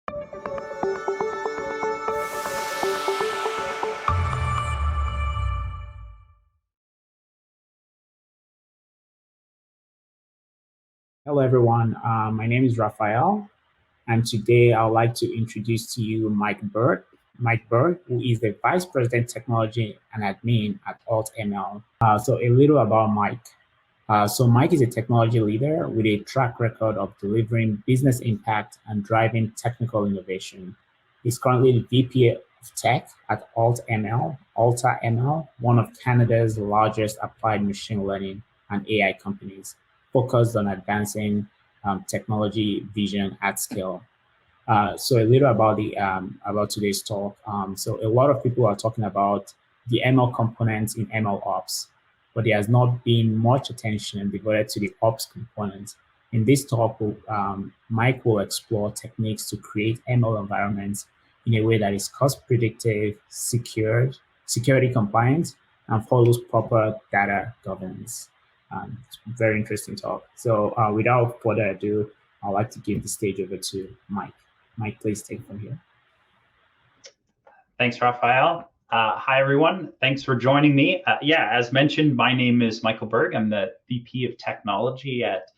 Hello, everyone. My name is Raphael, and today I would like to introduce to you Mike Berg. Mike Berg, who is the Vice President Technology and Admin at AltaML. So a little about Mike. So Mike is a technology leader with a track record of delivering business impact and driving technical innovation. He's currently the VP of Tech at AltaML, one of Canada's largest applied machine learning and AI companies, focused on advancing technology vision at scale. So a little about the about today's talk. So a lot of people are talking about the ML components in MLOps, but there has not been much attention devoted to the ops components. In this talk, Mike will explore techniques to create ML environments in a way that is cost predictive, secured, security compliant, and follows proper data governance. It's a very interesting talk. So without further ado, I'd like to give the stage over to Mike. Mike, please take from here. Thanks, Raphael. Hi, everyone. Thanks for joining me. As mentioned, my name is Michael Berg. I'm the VP of Technology at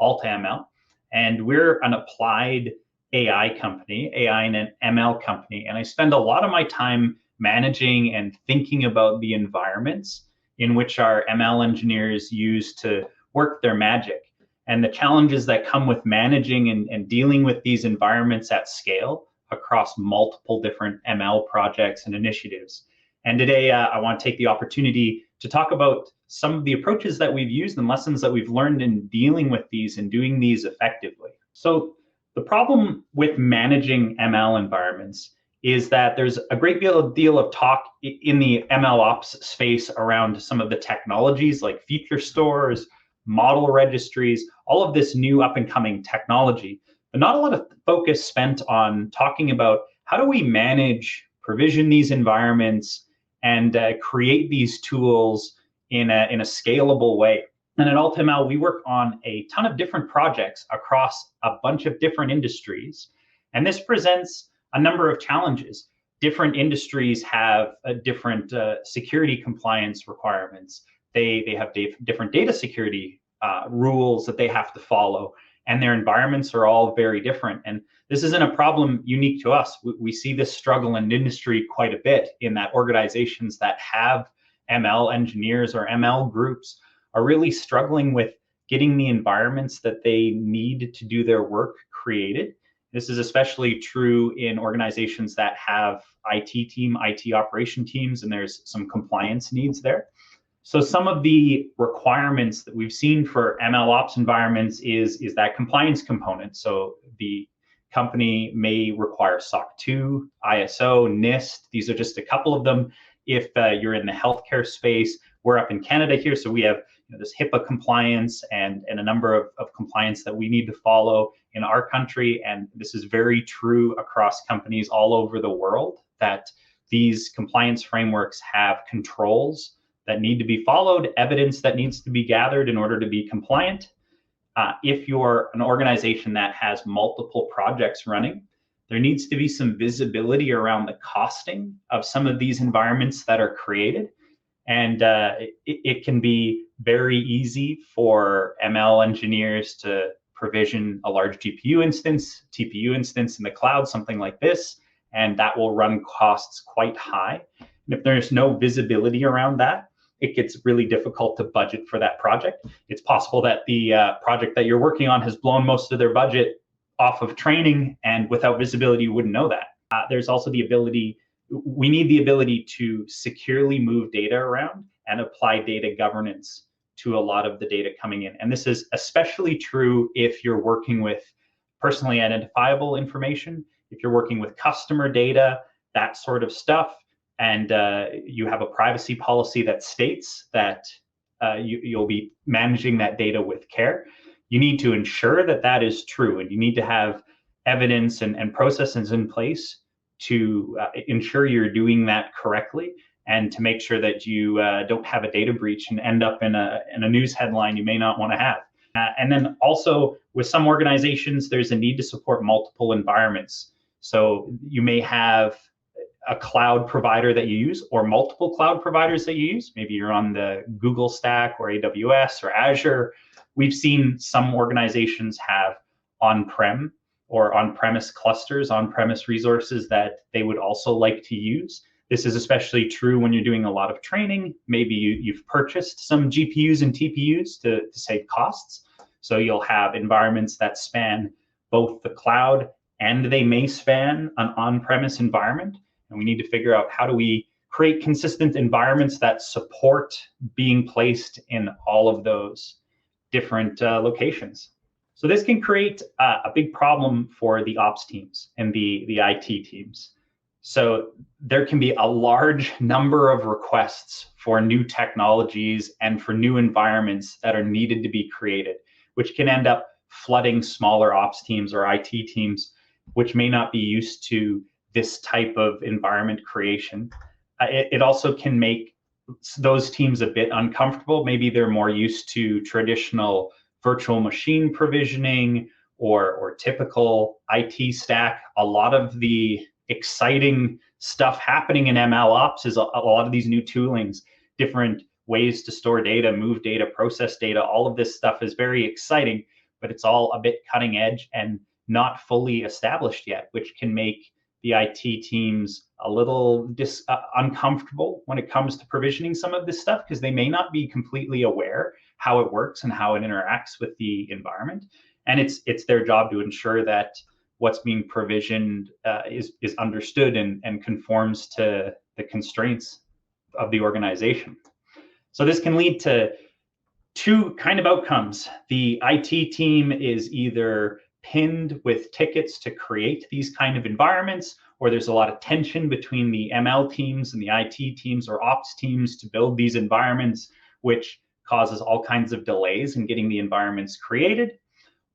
AltaML, and we're an applied AI company, AI and an ML company. And I spend a lot of my time managing and thinking about the environments in which our ML engineers use to work their magic, and the challenges that come with managing and dealing with these environments at scale across multiple different ML projects and initiatives. And today I want to take the opportunity to talk about some of the approaches that we've used and lessons that we've learned in dealing with these and doing these effectively. So the problem with managing ML environments is that there's a great deal of talk in the MLOps space around some of the technologies like feature stores, model registries, all of this new up and coming technology, but not a lot of focus spent on talking about how do we manage, provision these environments, and create these tools in a scalable way. And at AltaML, we work on a ton of different projects across a bunch of different industries, and this presents a number of challenges. Different industries have different security compliance requirements. They have different data security rules that they have to follow, and their environments are all very different. And this isn't a problem unique to us. We see this struggle in industry quite a bit, in that organizations that have ML engineers or ML groups are really struggling with getting the environments that they need to do their work created. This is especially true in organizations that have IT operation teams, and there's some compliance needs there. So some of the requirements that we've seen for MLOps environments is that compliance component. So the company may require SOC 2, ISO, NIST. These are just a couple of them. If you're in the healthcare space, we're up in Canada here, so we have this HIPAA compliance and a number of compliance that we need to follow in our country. And this is very true across companies all over the world, that these compliance frameworks have controls that need to be followed, evidence that needs to be gathered in order to be compliant. If you're an organization that has multiple projects running, there needs to be some visibility around the costing of some of these environments that are created. And it can be very easy for ML engineers to provision a large GPU instance, TPU instance in the cloud, something like this, and that will run costs quite high. And if there's no visibility around that, it gets really difficult to budget for that project. It's possible that the project that you're working on has blown most of their budget off of training, and without visibility, you wouldn't know that. There's also the ability, we need the ability to securely move data around and apply data governance to a lot of the data coming in. And this is especially true if you're working with personally identifiable information, if you're working with customer data, that sort of stuff, and you have a privacy policy that states that you'll be managing that data with care. You need to ensure that that is true, and you need to have evidence and processes in place to ensure you're doing that correctly, and to make sure that you don't have a data breach and end up in a news headline you may not want to have. And then also with some organizations, there's a need to support multiple environments. So you may have a cloud provider that you use or multiple cloud providers that you use. Maybe you're on the Google stack or AWS or Azure. We've seen some organizations have on-prem or on-premise clusters, on-premise resources that they would also like to use. This is especially true when you're doing a lot of training. Maybe you've purchased some GPUs and TPUs to save costs. So you'll have environments that span both the cloud and they may span an on-premise environment. And we need to figure out how do we create consistent environments that support being placed in all of those different locations. So this can create a big problem for the ops teams and the IT teams. So there can be a large number of requests for new technologies and for new environments that are needed to be created, which can end up flooding smaller ops teams or IT teams, which may not be used to this type of environment creation. It also can make those teams a bit uncomfortable. Maybe they're more used to traditional virtual machine provisioning or typical IT stack. A lot of the exciting stuff happening in MLOps is a lot of these new toolings, different ways to store data, move data, process data. All of this stuff is very exciting, but it's all a bit cutting edge and not fully established yet, which can make the IT teams a little uncomfortable when it comes to provisioning some of this stuff, because they may not be completely aware how it works and how it interacts with the environment. And it's their job to ensure that what's being provisioned is understood and conforms to the constraints of the organization. So this can lead to two kind of outcomes. The IT team is either pinned with tickets to create these kind of environments, or there's a lot of tension between the ML teams and the IT teams or ops teams to build these environments, which causes all kinds of delays in getting the environments created.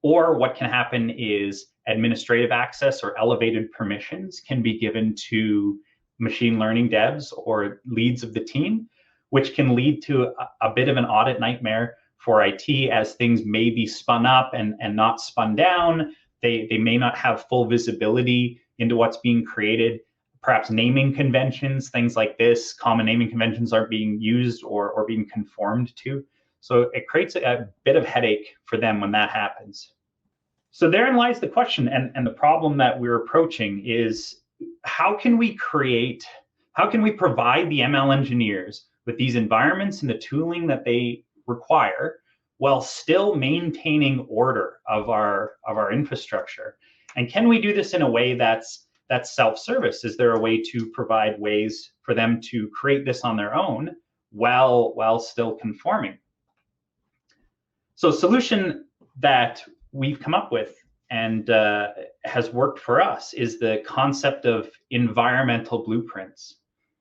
Or what can happen is administrative access or elevated permissions can be given to machine learning devs or leads of the team, which can lead to a bit of an audit nightmare for IT, as things may be spun up and not spun down. They may not have full visibility into what's being created. Perhaps naming conventions, things like this, common naming conventions aren't being used or being conformed to. So it creates a bit of headache for them when that happens. So therein lies the question and the problem that we're approaching is how can we provide the ML engineers with these environments and the tooling that they require while still maintaining order of our infrastructure? And can we do this in a way that's self-service? Is there a way to provide ways for them to create this on their own while still conforming? So a solution that we've come up with and has worked for us is the concept of environmental blueprints.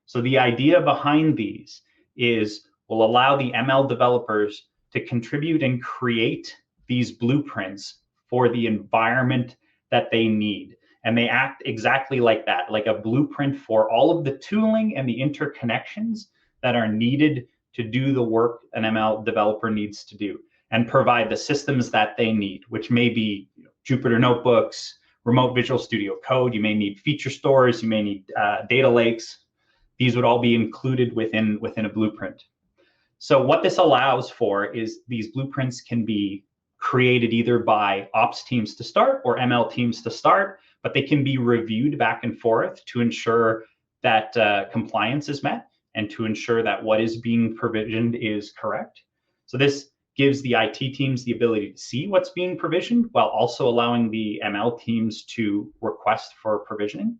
So the idea behind these is we'll allow the ML developers to contribute and create these blueprints for the environment that they need. And they act exactly like that, like a blueprint for all of the tooling and the interconnections that are needed to do the work an ML developer needs to do, and provide the systems that they need, which may be Jupyter notebooks, remote Visual Studio Code. You may need feature stores, you may need data lakes. These would all be included within a blueprint. So what this allows for is these blueprints can be created either by ops teams to start or ML teams to start, but they can be reviewed back and forth to ensure that compliance is met and to ensure that what is being provisioned is correct. So this gives the IT teams the ability to see what's being provisioned while also allowing the ML teams to request for provisioning.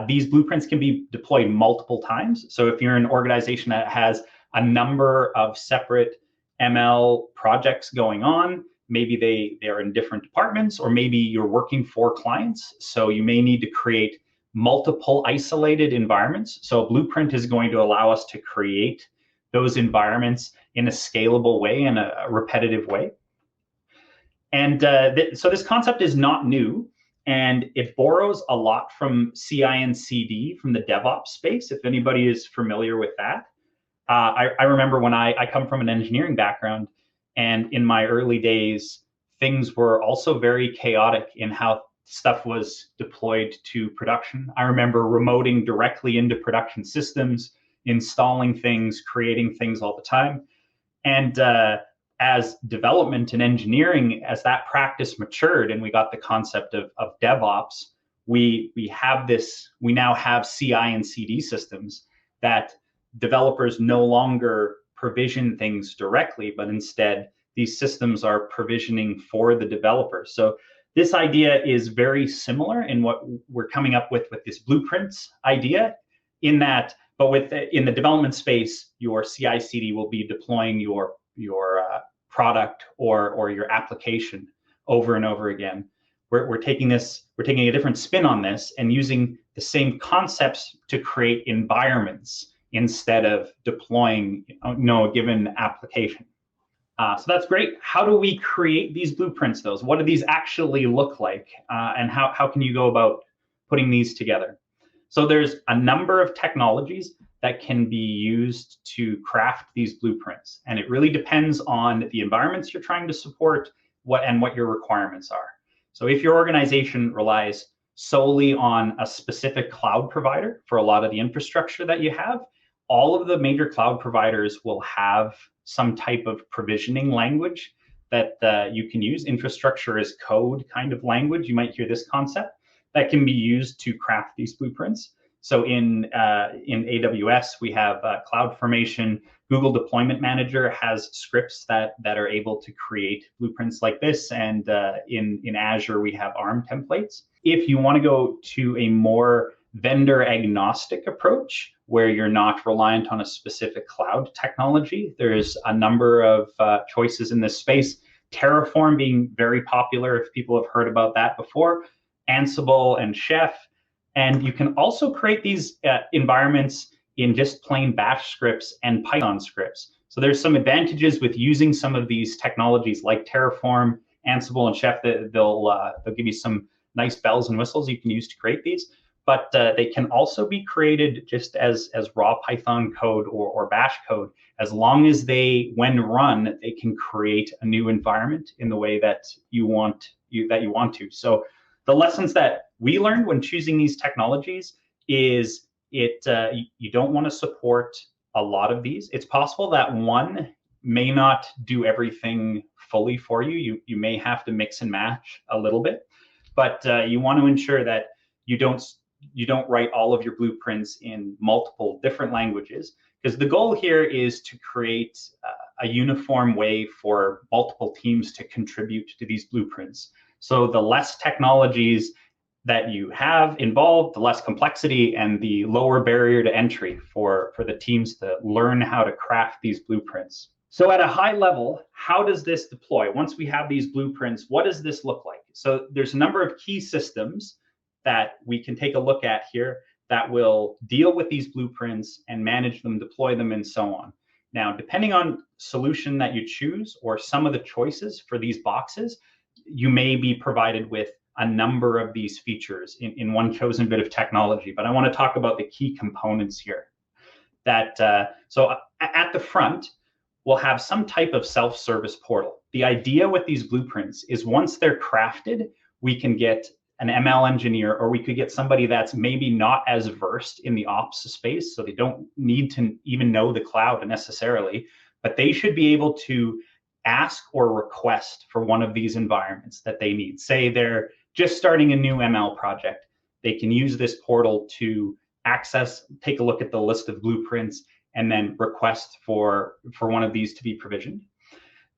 These blueprints can be deployed multiple times. So if you're an organization that has a number of separate ML projects going on, maybe they are in different departments, or maybe you're working for clients. So you may need to create multiple isolated environments. So a blueprint is going to allow us to create those environments in a scalable way and a repetitive way. And so this concept is not new, and it borrows a lot from CI and CD from the DevOps space, if anybody is familiar with that. I remember when I come from an engineering background, and in my early days, things were also very chaotic in how stuff was deployed to production. I remember remoting directly into production systems, installing things, creating things all the time. And as development and engineering, as that practice matured and we got the concept of DevOps, we now have CI and CD systems that developers no longer provision things directly, but instead these systems are provisioning for the developers. So this idea is very similar in what we're coming up with this blueprints idea, in that, but in the development space, your CI/CD will be deploying your product or your application over and over again. We're taking a different spin on this and using the same concepts to create environments instead of deploying a given application. So that's great. How do we create these blueprints, though? What do these actually look like? And how can you go about putting these together? So there's a number of technologies that can be used to craft these blueprints. And it really depends on the environments you're trying to support, what your requirements are. So if your organization relies solely on a specific cloud provider for a lot of the infrastructure that you have, all of the major cloud providers will have some type of provisioning language that you can use. Infrastructure as code kind of language. You might hear this concept that can be used to craft these blueprints. So in AWS, we have CloudFormation. Google Deployment Manager has scripts that are able to create blueprints like this. And in Azure, we have ARM templates. If you want to go to a more vendor agnostic approach, where you're not reliant on a specific cloud technology, there's a number of choices in this space. Terraform being very popular, if people have heard about that before, Ansible and Chef. And you can also create these environments in just plain bash scripts and Python scripts. So there's some advantages with using some of these technologies like Terraform, Ansible, and Chef. They'll give you some nice bells and whistles you can use to create these. But they can also be created just as raw Python code or bash code, as long as when run, they can create a new environment in the way that you want to. So the lessons that we learned when choosing these technologies is you don't want to support a lot of these. It's possible that one may not do everything fully for you. You may have to mix and match a little bit, but you want to ensure that you don't write all of your blueprints in multiple different languages, because the goal here is to create a uniform way for multiple teams to contribute to these blueprints. So the less technologies that you have involved, the less complexity and the lower barrier to entry for the teams to learn how to craft these blueprints. So at a high level, how does this deploy? Once we have these blueprints, what does this look like? So there's a number of key systems that we can take a look at here that will deal with these blueprints and manage them, deploy them, and so on. Now, depending on solution that you choose or some of the choices for these boxes, you may be provided with a number of these features in one chosen bit of technology. But I want to talk about the key components here. So at the front, we'll have some type of self-service portal. The idea with these blueprints is once they're crafted, we can get an ML engineer, or we could get somebody that's maybe not as versed in the ops space, so they don't need to even know the cloud necessarily, but they should be able to ask or request for one of these environments that they need. Say they're just starting a new ML project. They can use this portal to access, take a look at the list of blueprints, and then request for one of these to be provisioned.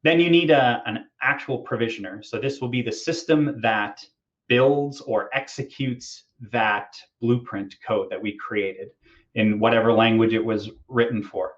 Then you need an actual provisioner. So this will be the system that builds or executes that blueprint code that we created in whatever language it was written for.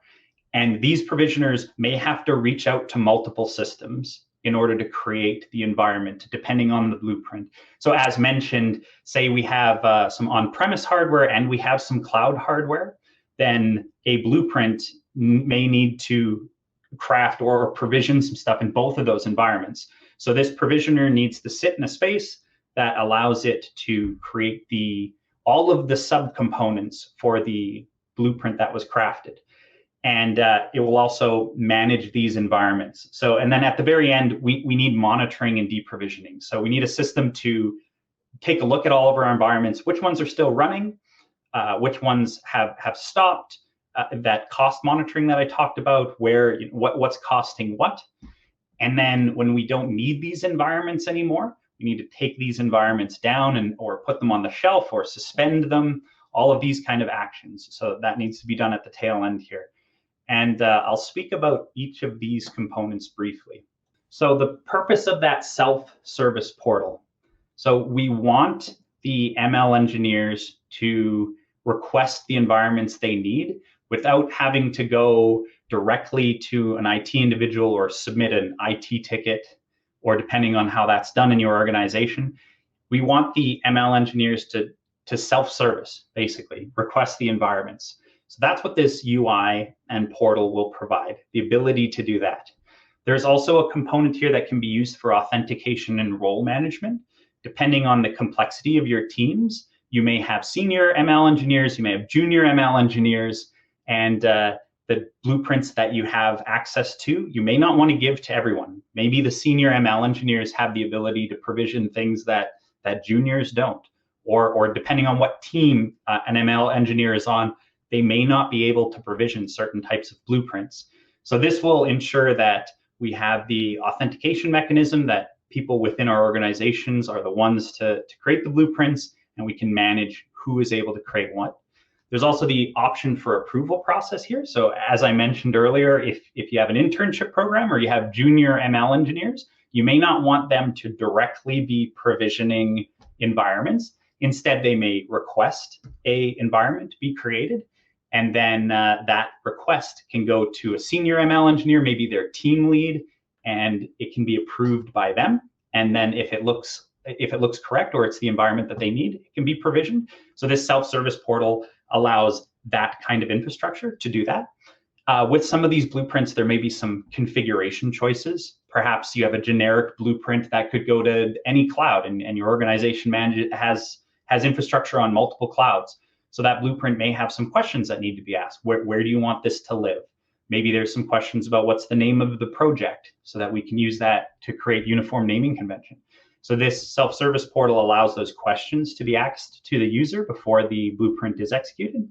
And these provisioners may have to reach out to multiple systems in order to create the environment, depending on the blueprint. So as mentioned, say we have some on-premise hardware and we have some cloud hardware, then a blueprint may need to craft or provision some stuff in both of those environments. So this provisioner needs to sit in a space that allows it to create all of the subcomponents for the blueprint that was crafted. And it will also manage these environments. So, and then at the very end, we need monitoring and deprovisioning. So we need a system to take a look at all of our environments, which ones are still running, which ones have stopped, that cost monitoring that I talked about, where what's costing what. And then when we don't need these environments anymore, we need to take these environments down or put them on the shelf or suspend them, all of these kind of actions. So that needs to be done at the tail end here. And I'll speak about each of these components briefly. So the purpose of that self-service portal. So we want the ML engineers to request the environments they need without having to go directly to an IT individual or submit an IT ticket, or depending on how that's done in your organization. We want the ML engineers to self-service, basically, request the environments. So that's what this UI and portal will provide, the ability to do that. There's also a component here that can be used for authentication and role management. Depending on the complexity of your teams, you may have senior ML engineers, you may have junior ML engineers, and the blueprints that you have access to, you may not want to give to everyone. Maybe the senior ML engineers have the ability to provision things that juniors don't, or depending on what team an ML engineer is on, they may not be able to provision certain types of blueprints. So this will ensure that we have the authentication mechanism, that people within our organizations are the ones to create the blueprints, and we can manage who is able to create what. There's also the option for approval process here. So as I mentioned earlier, if you have an internship program or you have junior ML engineers, you may not want them to directly be provisioning environments. Instead, they may request an environment to be created, and then that request can go to a senior ML engineer, maybe their team lead, and it can be approved by them. And then if it looks correct, or it's the environment that they need, it can be provisioned. So this self-service portal allows that kind of infrastructure to do that. With some of these blueprints, there may be some configuration choices. Perhaps you have a generic blueprint that could go to any cloud, and your organization has infrastructure on multiple clouds. So that blueprint may have some questions that need to be asked. Where do you want this to live? Maybe there's some questions about what's the name of the project, so that we can use that to create uniform naming convention. So this self-service portal allows those questions to be asked to the user before the blueprint is executed.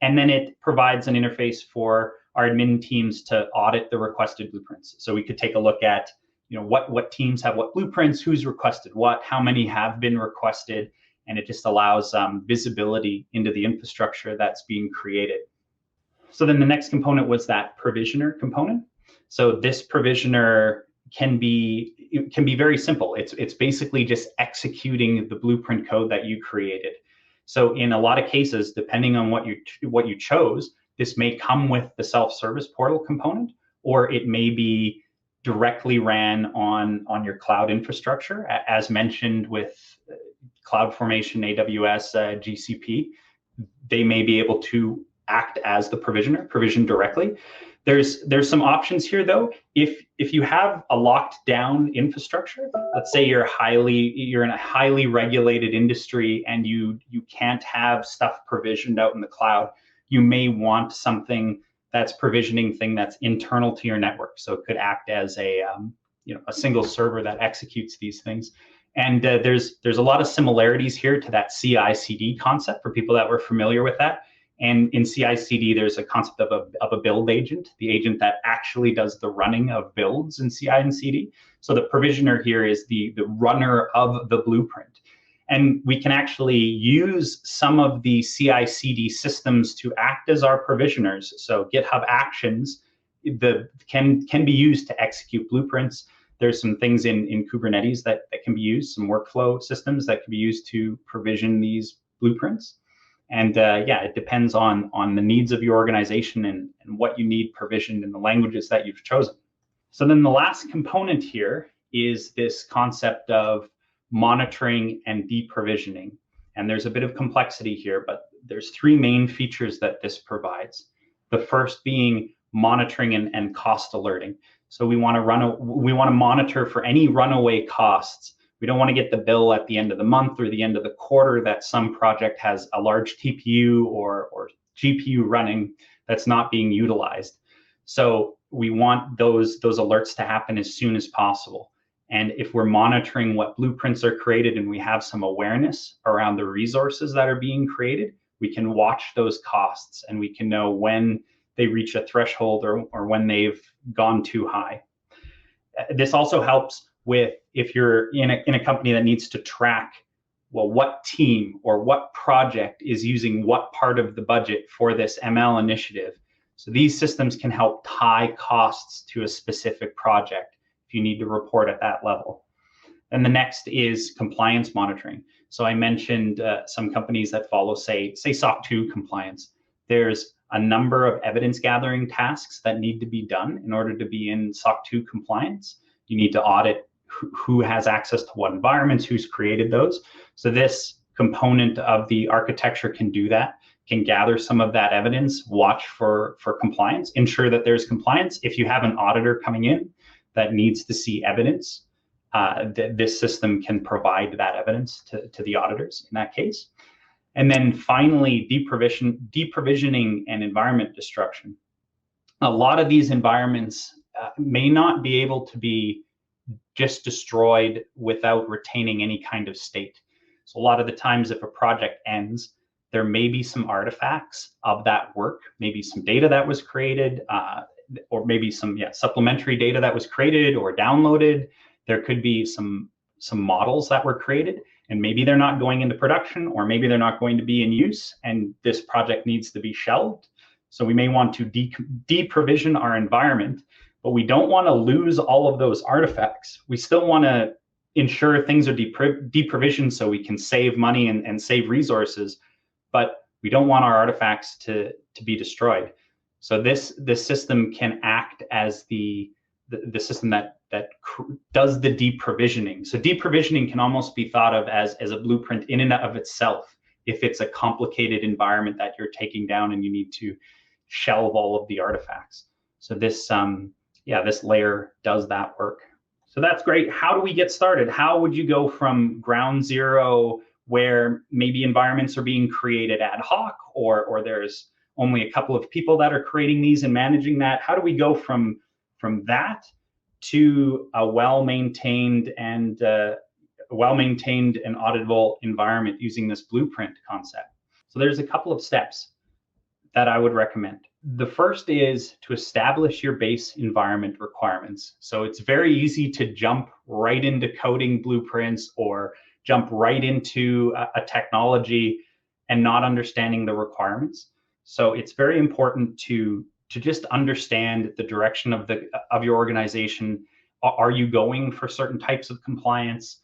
And then it provides an interface for our admin teams to audit the requested blueprints. So we could take a look at, what teams have what blueprints, who's requested what, how many have been requested, and it just allows visibility into the infrastructure that's being created. So then the next component was that provisioner component. So this provisioner can be very simple. It's basically just executing the blueprint code that you created. So in a lot of cases, depending on what you chose, this may come with the self-service portal component, or it may be directly ran on your cloud infrastructure, as mentioned with CloudFormation, AWS, GCP. They may be able to act as the provision directly. There's some options here though. If you have a locked down infrastructure, let's say you're in a highly regulated industry and you can't have stuff provisioned out in the cloud, you may want something that's provisioning thing that's internal to your network. So it could act as a single server that executes these things. And there's a lot of similarities here to that CI/CD concept for people that were familiar with that. And in CI/CD, there's a concept of a build agent, the agent that actually does the running of builds in CI and CD. So the provisioner here is the runner of the blueprint. And we can actually use some of the CI/CD systems to act as our provisioners. So GitHub Actions can be used to execute blueprints. There's some things in Kubernetes that can be used, some workflow systems that can be used to provision these blueprints. And it depends on the needs of your organization and what you need provisioned in the languages that you've chosen. So then the last component here is this concept of monitoring and deprovisioning. And there's a bit of complexity here, but there's three main features that this provides. The first being monitoring and cost alerting. So we want to monitor for any runaway costs. We don't want to get the bill at the end of the month or the end of the quarter that some project has a large TPU or GPU running that's not being utilized. So we want those alerts to happen as soon as possible. And if we're monitoring what blueprints are created and we have some awareness around the resources that are being created, we can watch those costs and we can know when they reach a threshold or when they've gone too high. This also helps with if you're in a company that needs to track, well, what team or what project is using what part of the budget for this ML initiative. So these systems can help tie costs to a specific project if you need to report at that level. And the next is compliance monitoring. So I mentioned some companies that follow, say SOC 2 compliance. There's a number of evidence gathering tasks that need to be done in order to be in SOC 2 compliance. You need to audit who has access to what environments, who's created those. So this component of the architecture can do that, can gather some of that evidence, watch for compliance, ensure that there's compliance. If you have an auditor coming in that needs to see evidence, this system can provide that evidence to the auditors in that case. And then finally, deprovisioning and environment destruction. A lot of these environments may not be able to be just destroyed without retaining any kind of state. So a lot of the times if a project ends, there may be some artifacts of that work, maybe some data that was created, or maybe some supplementary data that was created or downloaded. There could be some models that were created, and maybe they're not going into production, or maybe they're not going to be in use, and this project needs to be shelved. So we may want to deprovision our environment, but we don't want to lose all of those artifacts. We still want to ensure things are deprovisioned so we can save money and save resources, but we don't want our artifacts to be destroyed. So this system can act as the system that does the deprovisioning. So deprovisioning can almost be thought of as a blueprint in and of itself, if it's a complicated environment that you're taking down and you need to shelve all of the artifacts. So this layer does that work. So that's great. How do we get started? How would you go from ground zero, where maybe environments are being created ad hoc, or there's only a couple of people that are creating these and managing that? How do we go from that to a well-maintained and auditable environment using this blueprint concept? So there's a couple of steps that I would recommend. The first is to establish your base environment requirements. So it's very easy to jump right into coding blueprints or jump right into a technology and not understanding the requirements. So it's very important to just understand the direction of your organization. Are you going for certain types of compliance?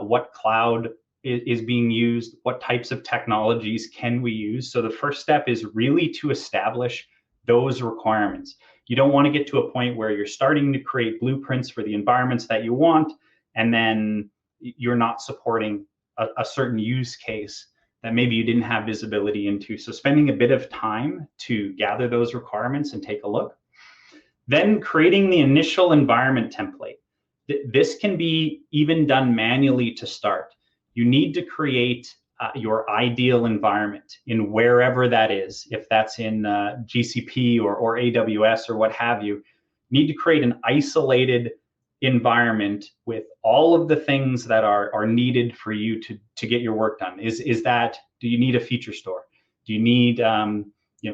What cloud is being used? What types of technologies can we use? So the first step is really to establish those requirements. You don't want to get to a point where you're starting to create blueprints for the environments that you want, and then you're not supporting a certain use case that maybe you didn't have visibility into. So spending a bit of time to gather those requirements and take a look. Then creating the initial environment template. This can be even done manually to start. You need to create your ideal environment in wherever that is. If that's in GCP or AWS or what have you, you need to create an isolated environment with all of the things that are needed for you to get your work done. Do you need a feature store? Do you need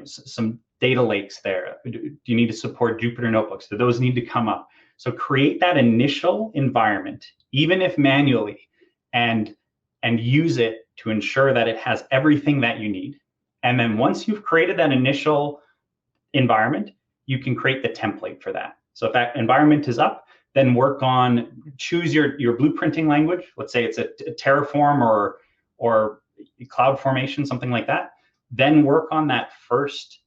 some data lakes there? Do you need to support Jupyter notebooks? Do those need to come up? So create that initial environment, even if manually, and use it to ensure that it has everything that you need. And then once you've created that initial environment, you can create the template for that. So if that environment is up, then choose your blueprinting language. Let's say it's a Terraform or CloudFormation, something like that. Then work on that first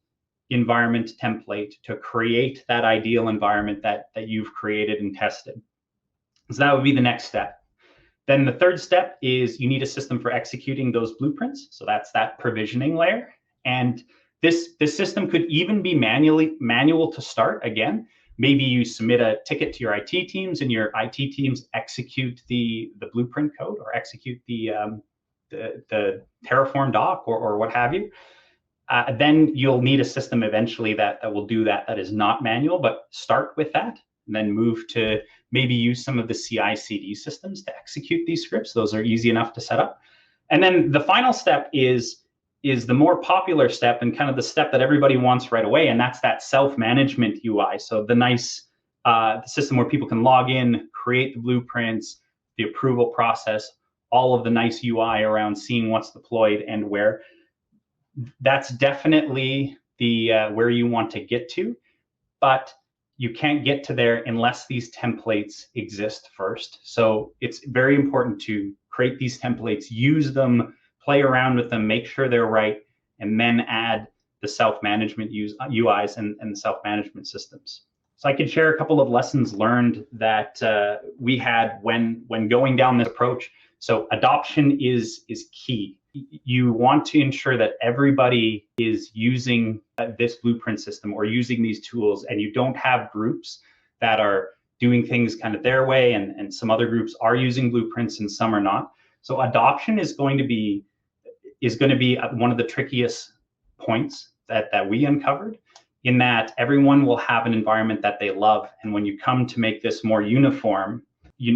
environment template to create that ideal environment that you've created and tested. So that would be the next step. Then the third step is you need a system for executing those blueprints. So that's that provisioning layer. And this system could even be manual to start. Again, maybe you submit a ticket to your IT teams, and your IT teams execute the blueprint code or execute the Terraform doc or what have you. Then you'll need a system eventually that will do that is not manual, but start with that, and then move to maybe use some of the CI/CD systems to execute these scripts. Those are easy enough to set up. And then the final step is the more popular step and kind of the step that everybody wants right away, and that's that self-management UI. So the nice system where people can log in, create the blueprints, the approval process, all of the nice UI around seeing what's deployed and where. That's definitely the where you want to get to, but you can't get to there unless these templates exist first. So it's very important to create these templates, use them, play around with them, make sure they're right, and then add the self-management UIs and the self-management systems. So I could share a couple of lessons learned that we had when going down this approach. So adoption is key. You want to ensure that everybody is using this blueprint system or using these tools, and you don't have groups that are doing things kind of their way, and some other groups are using blueprints and some are not. So adoption is going to be one of the trickiest points that we uncovered, in that everyone will have an environment that they love, and when you come to make this more uniform,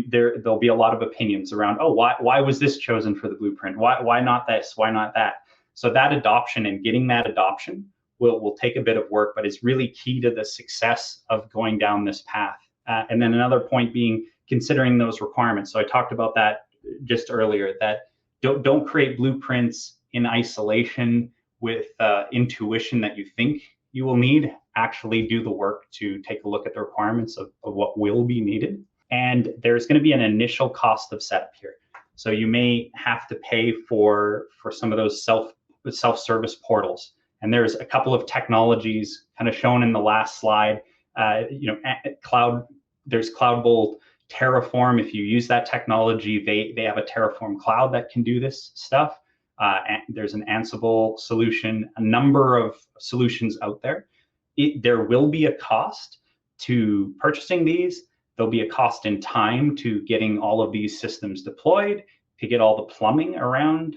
there'll be a lot of opinions around, oh, why was this chosen for the blueprint? Why not this? Why not that? So that adoption and getting that adoption will take a bit of work, but it's really key to the success of going down this path. And then another point being considering those requirements. So I talked about that just earlier, that don't create blueprints in isolation with intuition that you think you will need. Actually do the work to take a look at the requirements of what will be needed. And there's going to be an initial cost of setup here. So you may have to pay for some of those self-service portals. And there's a couple of technologies kind of shown in the last slide. There's Cloud Bolt, Terraform. If you use that technology, they have a Terraform cloud that can do this stuff. And there's an Ansible solution, a number of solutions out there. There will be a cost to purchasing these. There'll be a cost in time to getting all of these systems deployed, to get all the plumbing around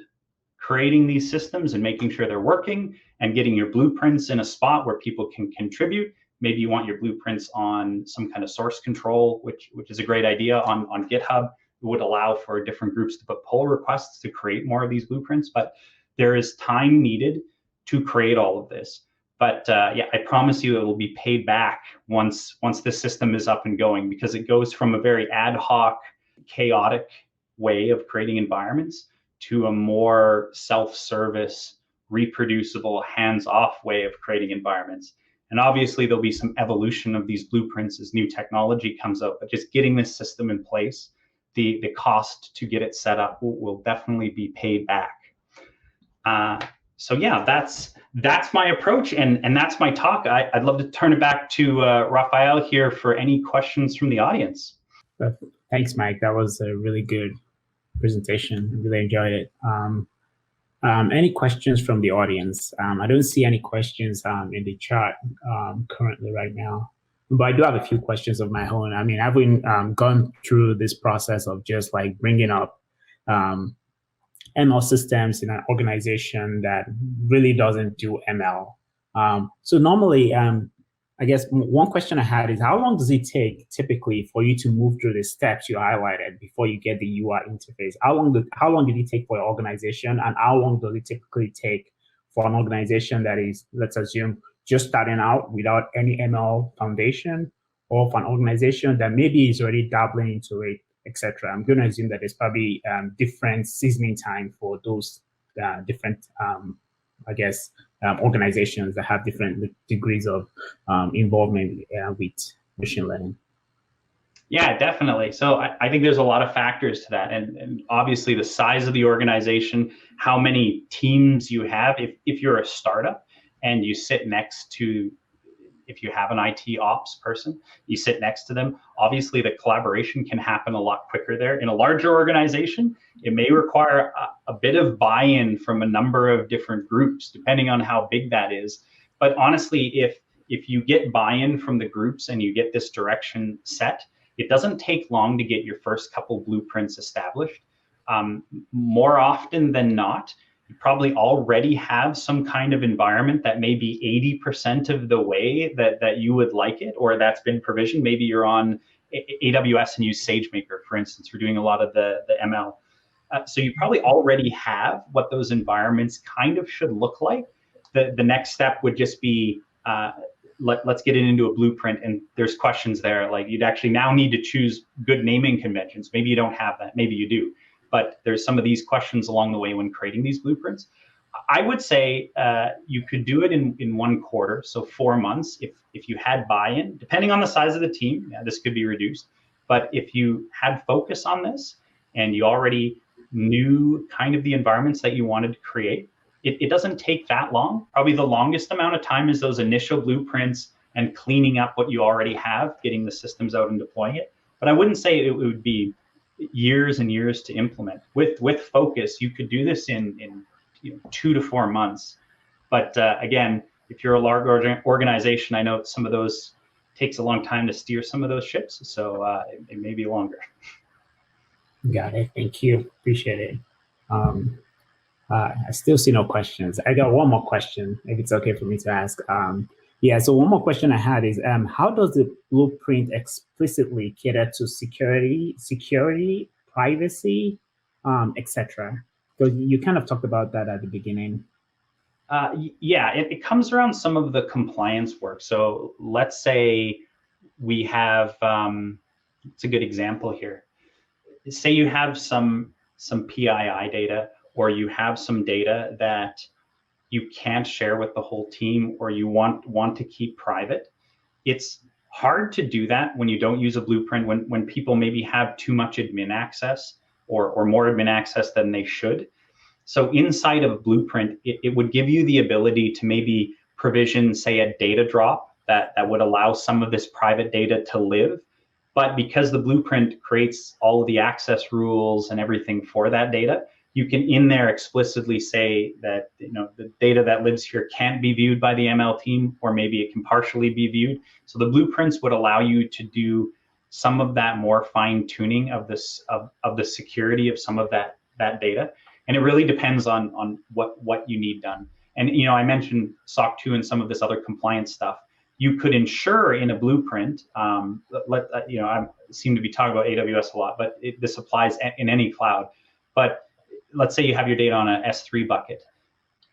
creating these systems and making sure they're working, and getting your blueprints in a spot where people can contribute. Maybe you want your blueprints on some kind of source control, which is a great idea on GitHub. It would allow for different groups to put pull requests to create more of these blueprints, but there is time needed to create all of this. But yeah, I promise you it will be paid back once the system is up and going, because it goes from a very ad hoc, chaotic way of creating environments to a more self-service, reproducible, hands-off way of creating environments. And obviously there'll be some evolution of these blueprints as new technology comes out, but just getting this system in place, the cost to get it set up will definitely be paid back. So yeah, that's my approach, and that's my talk. I'd love to turn it back to Raphael here for any questions from the audience. Thanks, Mike. That was a really good presentation. I really enjoyed it. Any questions from the audience? I don't see any questions in the chat currently right now, but I do have a few questions of my own. I mean, I've been gone through this process of just like bringing up ML systems in an organization that really doesn't do ML. So normally, I guess one question I had is, how long does it take typically for you to move through the steps you highlighted before you get the UI interface? How long did it take for your organization, and how long does it typically take for an organization that is, let's assume, just starting out without any ML foundation, or for an organization that maybe is already dabbling into it, etc.? I'm going to assume that there's probably different seasoning time for those different, I guess, organizations that have different degrees of involvement with machine learning. Yeah, definitely. So I think there's a lot of factors to that, and obviously the size of the organization, how many teams you have. If you're a startup and you sit next to, if you have an IT ops person, you sit next to them, obviously the collaboration can happen a lot quicker there. In a larger organization, it may require a bit of buy-in from a number of different groups, depending on how big that is. But honestly, if you get buy-in from the groups and you get this direction set, it doesn't take long to get your first couple blueprints established. More often than not, you probably already have some kind of environment that may be 80% of the way that you would like it, or that's been provisioned. Maybe you're on AWS and use SageMaker, for instance, for doing a lot of the ML. So you probably already have what those environments kind of should look like. The next step would just be, let's get it into a blueprint, and there's questions there. Like you'd actually now need to choose good naming conventions. Maybe you don't have that, maybe you do. But there's some of these questions along the way when creating these blueprints. I would say you could do it in 1 quarter, so 4 months. If you had buy-in, depending on the size of the team, this could be reduced. But if you had focus on this and you already knew kind of the environments that you wanted to create, it doesn't take that long. Probably the longest amount of time is those initial blueprints and cleaning up what you already have, getting the systems out and deploying it. But I wouldn't say it would be years and years to implement. With focus, you could do this in 2 to 4 months. But again, if you're a large organization, I know some of those takes a long time to steer some of those ships, so it may be longer. Got it. Thank you. Appreciate it. I still see no questions. I got one more question, if it's okay for me to ask. So one more question I had is, how does the blueprint explicitly cater to security, privacy, etc.? Because you kind of talked about that at the beginning. It comes around some of the compliance work. So let's say we have, it's a good example here. Say you have some PII data, or you have some data that you can't share with the whole team, or you want to keep private. It's hard to do that when you don't use a blueprint, when people maybe have too much admin access or more admin access than they should. So inside of a blueprint, it would give you the ability to maybe provision, say, a data drop that would allow some of this private data to live. But because the blueprint creates all of the access rules and everything for that data, you can in there explicitly say that the data that lives here can't be viewed by the ML team, or maybe it can partially be viewed. So the blueprints would allow you to do some of that more fine tuning of this of the security of some of that data. And it really depends on what you need done. And I mentioned SOC 2 and some of this other compliance stuff. You could ensure in a blueprint, I seem to be talking about AWS a lot, but this applies in any cloud. But let's say you have your data on a S3 bucket.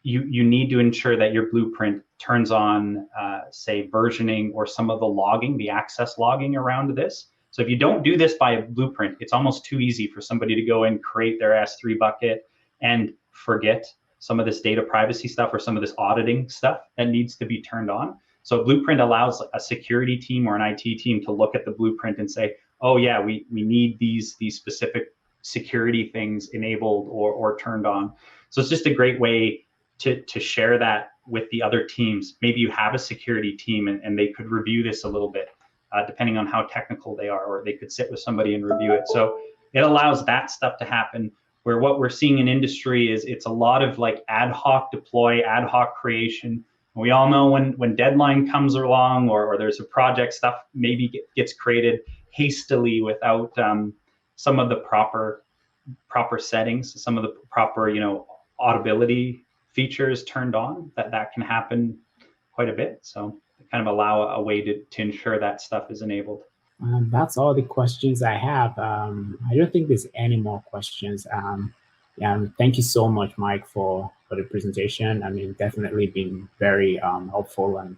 You need to ensure that your blueprint turns on, say, versioning or some of the logging, the access logging around this. So if you don't do this by a blueprint, it's almost too easy for somebody to go and create their S3 bucket and forget some of this data privacy stuff or some of this auditing stuff that needs to be turned on. So Blueprint allows a security team or an IT team to look at the blueprint and say, oh yeah, we need these specific security things enabled or turned on. So it's just a great way to share that with the other teams. Maybe you have a security team and they could review this a little bit, depending on how technical they are, or they could sit with somebody and review it. So it allows that stuff to happen, where what we're seeing in industry is it's a lot of like ad hoc deploy, ad hoc creation. We all know when deadline comes along, or there's a project, stuff maybe gets created hastily without some of the proper settings, some of the proper audibility features turned on. That can happen quite a bit. So kind of allow a way to ensure that stuff is enabled. That's all the questions I have. I don't think there's any more questions. Thank you so much, Mike, for the presentation. I mean, definitely been very helpful and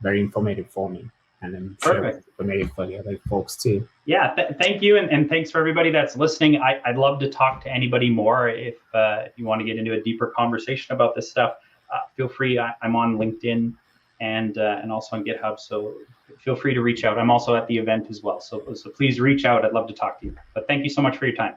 very informative for me, and I'm sure informative for the other folks too. Yeah, thank you, and thanks for everybody that's listening. I'd love to talk to anybody more if you want to get into a deeper conversation about this stuff. Feel free. I'm on LinkedIn and also on GitHub, so feel free to reach out. I'm also at the event as well, so please reach out. I'd love to talk to you. But thank you so much for your time.